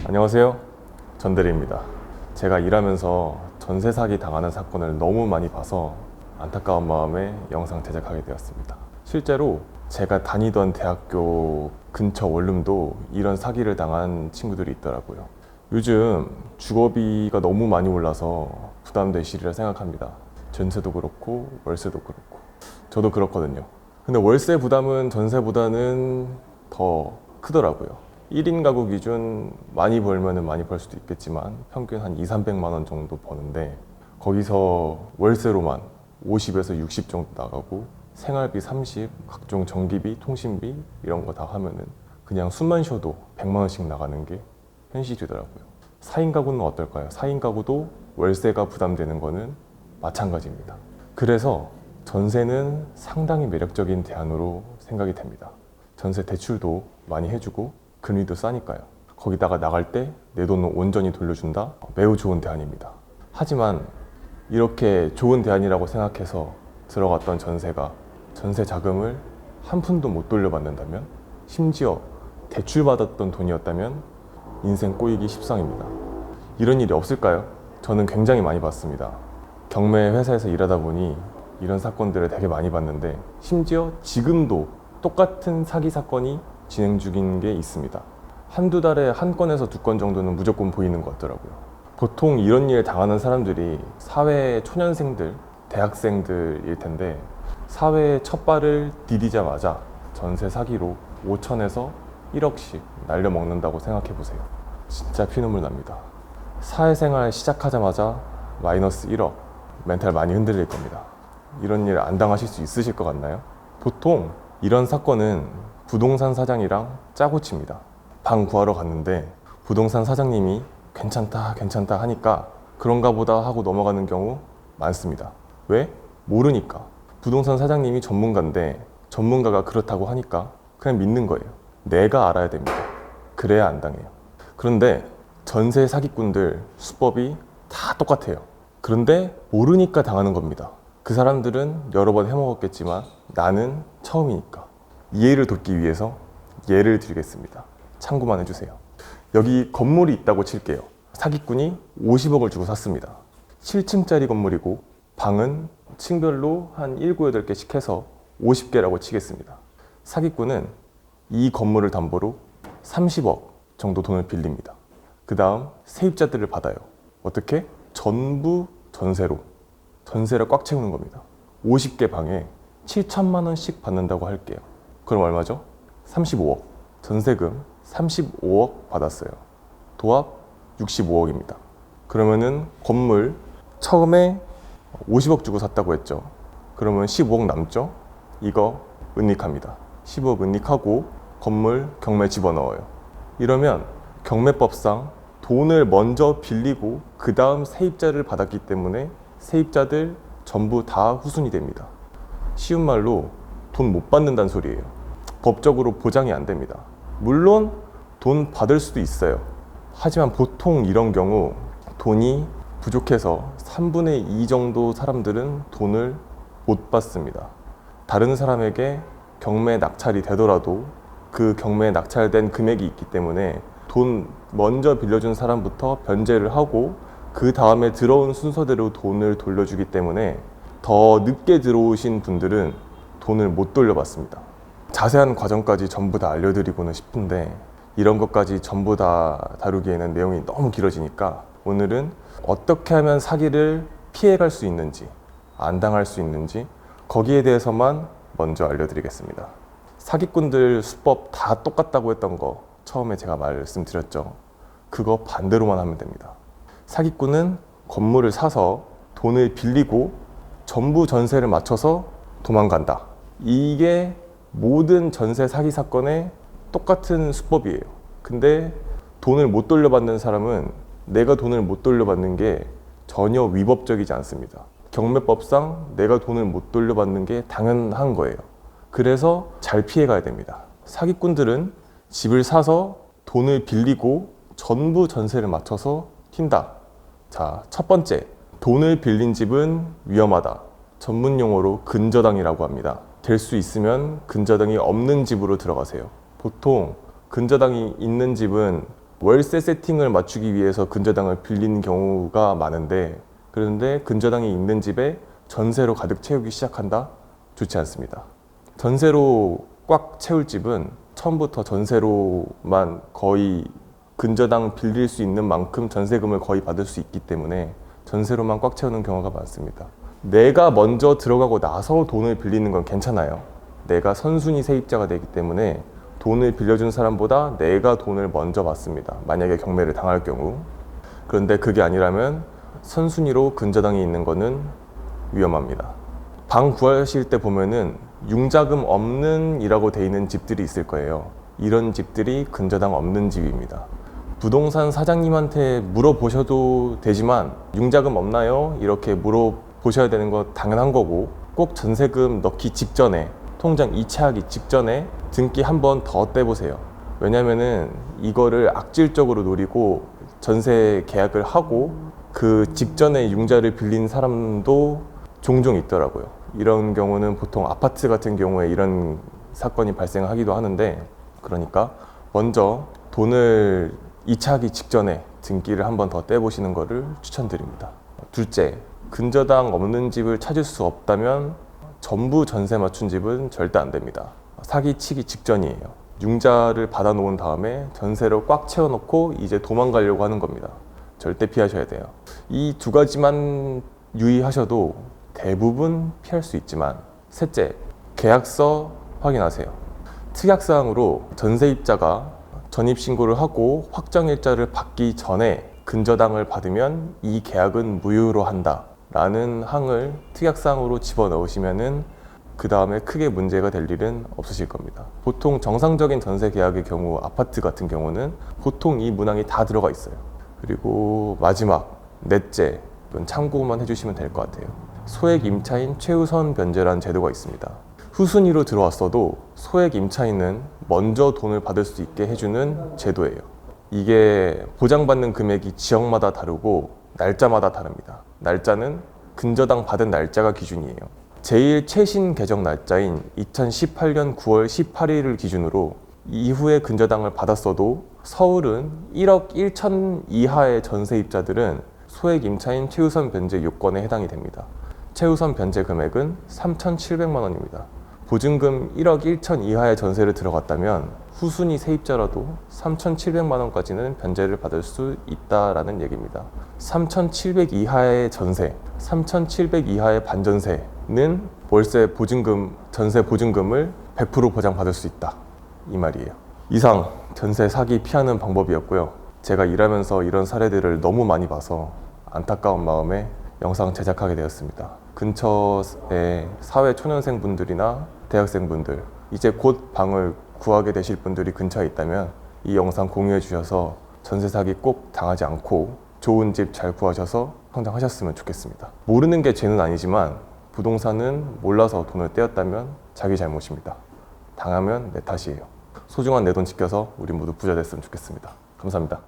안녕하세요, 전대리입니다. 제가 일하면서 전세 사기 당하는 사건을 너무 많이 봐서 안타까운 마음에 영상 제작하게 되었습니다. 실제로 제가 다니던 대학교 근처 원룸도 이런 사기를 당한 친구들이 있더라고요. 요즘 주거비가 너무 많이 올라서 부담되시리라 생각합니다. 전세도 그렇고 월세도 그렇고 저도 그렇거든요. 근데 월세 부담은 전세보다는 더 크더라고요. 1인 가구 기준 많이 벌면 많이 벌 수도 있겠지만 평균 한 200~300만 원 정도 버는데 거기서 월세로만 50에서 60 정도 나가고 생활비 30, 각종 전기비, 통신비 이런 거 다 하면은 그냥 숨만 쉬어도 100만 원씩 나가는 게 현실이더라고요. 4인 가구는 어떨까요? 4인 가구도 월세가 부담되는 거는 마찬가지입니다. 그래서 전세는 상당히 매력적인 대안으로 생각이 됩니다. 전세 대출도 많이 해주고 금리도 싸니까요. 거기다가 나갈 때 내 돈을 온전히 돌려준다? 매우 좋은 대안입니다. 하지만 이렇게 좋은 대안이라고 생각해서 들어갔던 전세가 전세 자금을 한 푼도 못 돌려받는다면, 심지어 대출받았던 돈이었다면 인생 꼬이기 십상입니다. 이런 일이 없을까요? 저는 굉장히 많이 봤습니다. 경매 회사에서 일하다 보니 이런 사건들을 되게 많이 봤는데, 심지어 지금도 똑같은 사기 사건이 진행 중인 게 있습니다. 한두 달에 한 건에서 두 건 정도는 무조건 보이는 것 같더라고요. 보통 이런 일 당하는 사람들이 사회 초년생들, 대학생들일 텐데 사회에 첫 발을 디디자마자 전세 사기로 5천에서 1억씩 날려먹는다고 생각해보세요. 진짜 피눈물 납니다. 사회생활 시작하자마자 마이너스 1억, 멘탈 많이 흔들릴 겁니다. 이런 일 안 당하실 수 있으실 것 같나요? 보통 이런 사건은 부동산 사장이랑 짜고 칩니다. 방 구하러 갔는데 부동산 사장님이 괜찮다 하니까 그런가 보다 하고 넘어가는 경우 많습니다. 왜? 모르니까. 부동산 사장님이 전문가인데 전문가가 그렇다고 하니까 그냥 믿는 거예요. 내가 알아야 됩니다. 그래야 안 당해요. 그런데 전세 사기꾼들 수법이 다 똑같아요. 그런데 모르니까 당하는 겁니다. 그 사람들은 여러 번 해먹었겠지만 나는 처음이니까. 이해를 돕기 위해서 예를 드리겠습니다. 참고만 해주세요. 여기 건물이 있다고 칠게요. 사기꾼이 50억을 주고 샀습니다. 7층짜리 건물이고 방은 층별로 한 7, 8개씩 해서 50개라고 치겠습니다. 사기꾼은 이 건물을 담보로 30억 정도 돈을 빌립니다. 그 다음 세입자들을 받아요. 어떻게? 전부 전세로. 전세를 꽉 채우는 겁니다. 50개 방에 7천만 원씩 받는다고 할게요. 그럼 얼마죠? 35억. 전세금 35억 받았어요. 도합 65억입니다. 그러면은 건물 처음에 50억 주고 샀다고 했죠. 그러면 15억 남죠? 이거 은닉합니다. 15억 은닉하고 건물 경매 집어넣어요. 이러면 경매법상 돈을 먼저 빌리고 그 다음 세입자를 받았기 때문에 세입자들 전부 다 후순위 됩니다. 쉬운 말로 돈 못 받는다는 소리예요. 법적으로 보장이 안 됩니다. 물론 돈 받을 수도 있어요. 하지만 보통 이런 경우 돈이 부족해서 3분의 2 정도 사람들은 돈을 못 받습니다. 다른 사람에게 경매 낙찰이 되더라도 그 경매에 낙찰된 금액이 있기 때문에 돈 먼저 빌려준 사람부터 변제를 하고 그 다음에 들어온 순서대로 돈을 돌려주기 때문에 더 늦게 들어오신 분들은 돈을 못 돌려받습니다. 자세한 과정까지 전부 다 알려드리고는 싶은데 이런 것까지 전부 다 다루기에는 내용이 너무 길어지니까 오늘은 어떻게 하면 사기를 피해갈 수 있는지, 안 당할 수 있는지 거기에 대해서만 먼저 알려드리겠습니다. 사기꾼들 수법 다 똑같다고 했던 거 처음에 제가 말씀드렸죠. 그거 반대로만 하면 됩니다. 사기꾼은 건물을 사서 돈을 빌리고 전부 전세를 맞춰서 도망간다. 이게 모든 전세 사기 사건의 똑같은 수법이에요. 근데 돈을 못 돌려받는 사람은 내가 돈을 못 돌려받는 게 전혀 위법적이지 않습니다. 경매법상 내가 돈을 못 돌려받는 게 당연한 거예요. 그래서 잘 피해가야 됩니다. 사기꾼들은 집을 사서 돈을 빌리고 전부 전세를 맞춰서 튄다. 자, 첫 번째, 돈을 빌린 집은 위험하다. 전문 용어로 근저당이라고 합니다. 될 수 있으면 근저당이 없는 집으로 들어가세요. 보통 근저당이 있는 집은 월세 세팅을 맞추기 위해서 근저당을 빌리는 경우가 많은데, 그런데 근저당이 있는 집에 전세로 가득 채우기 시작한다? 좋지 않습니다. 전세로 꽉 채울 집은 처음부터 전세로만 거의 근저당 빌릴 수 있는 만큼 전세금을 거의 받을 수 있기 때문에 전세로만 꽉 채우는 경우가 많습니다. 내가 먼저 들어가고 나서 돈을 빌리는 건 괜찮아요. 내가 선순위 세입자가 되기 때문에 돈을 빌려준 사람보다 내가 돈을 먼저 받습니다. 만약에 경매를 당할 경우. 그런데 그게 아니라면 선순위로 근저당이 있는 거는 위험합니다. 방 구하실 때 보면은 융자금 없는 이라고 돼 있는 집들이 있을 거예요. 이런 집들이 근저당 없는 집입니다. 부동산 사장님한테 물어보셔도 되지만 융자금 없나요? 이렇게 물어보셔야 되는 거 당연한 거고, 꼭 전세금 넣기 직전에, 통장 이체하기 직전에 등기 한 번 더 떼보세요. 왜냐면은 이거를 악질적으로 노리고 전세 계약을 하고 그 직전에 융자를 빌린 사람도 종종 있더라고요. 이런 경우는 보통 아파트 같은 경우에 이런 사건이 발생하기도 하는데, 그러니까 먼저 돈을 이체하기 직전에 등기를 한 번 더 떼보시는 것을 추천드립니다. 둘째, 근저당 없는 집을 찾을 수 없다면 전부 전세 맞춘 집은 절대 안 됩니다. 사기치기 직전이에요. 융자를 받아놓은 다음에 전세로 꽉 채워놓고 이제 도망가려고 하는 겁니다. 절대 피하셔야 돼요. 이 두 가지만 유의하셔도 대부분 피할 수 있지만, 셋째, 계약서 확인하세요. 특약사항으로 전세입자가 전입신고를 하고 확정일자를 받기 전에 근저당을 받으면 이 계약은 무효로 한다 라는 항을 특약사항으로 집어넣으시면은 그 다음에 크게 문제가 될 일은 없으실 겁니다. 보통 정상적인 전세 계약의 경우, 아파트 같은 경우는 보통 이 문항이 다 들어가 있어요. 그리고 마지막, 넷째, 이건 참고만 해주시면 될 것 같아요. 소액 임차인 최우선 변제라는 제도가 있습니다. 후순위로 들어왔어도 소액 임차인은 먼저 돈을 받을 수 있게 해주는 제도예요. 이게 보장받는 금액이 지역마다 다르고 날짜마다 다릅니다. 날짜는 근저당 받은 날짜가 기준이에요. 제일 최신 개정 날짜인 2018년 9월 18일을 기준으로 이후에 근저당을 받았어도 서울은 1억 1천 이하의 전세입자들은 소액 임차인 최우선 변제 요건에 해당이 됩니다. 최우선 변제 금액은 3,700만 원입니다. 보증금 1억 1천 이하의 전세를 들어갔다면 후순위 세입자라도 3,700만 원까지는 변제를 받을 수 있다라는 얘기입니다. 3,700 이하의 전세, 3,700 이하의 반전세는 월세 보증금, 전세 보증금을 100% 보장받을 수 있다, 이 말이에요. 이상 전세 사기 피하는 방법이었고요. 제가 일하면서 이런 사례들을 너무 많이 봐서 안타까운 마음에 영상 제작하게 되었습니다. 근처에 사회초년생분들이나 대학생분들, 이제 곧 방을 구하게 되실 분들이 근처에 있다면 이 영상 공유해 주셔서 전세 사기 꼭 당하지 않고 좋은 집 잘 구하셔서 성장하셨으면 좋겠습니다. 모르는 게 죄는 아니지만 부동산은 몰라서 돈을 떼었다면 자기 잘못입니다. 당하면 내 탓이에요. 소중한 내 돈 지켜서 우리 모두 부자 됐으면 좋겠습니다. 감사합니다.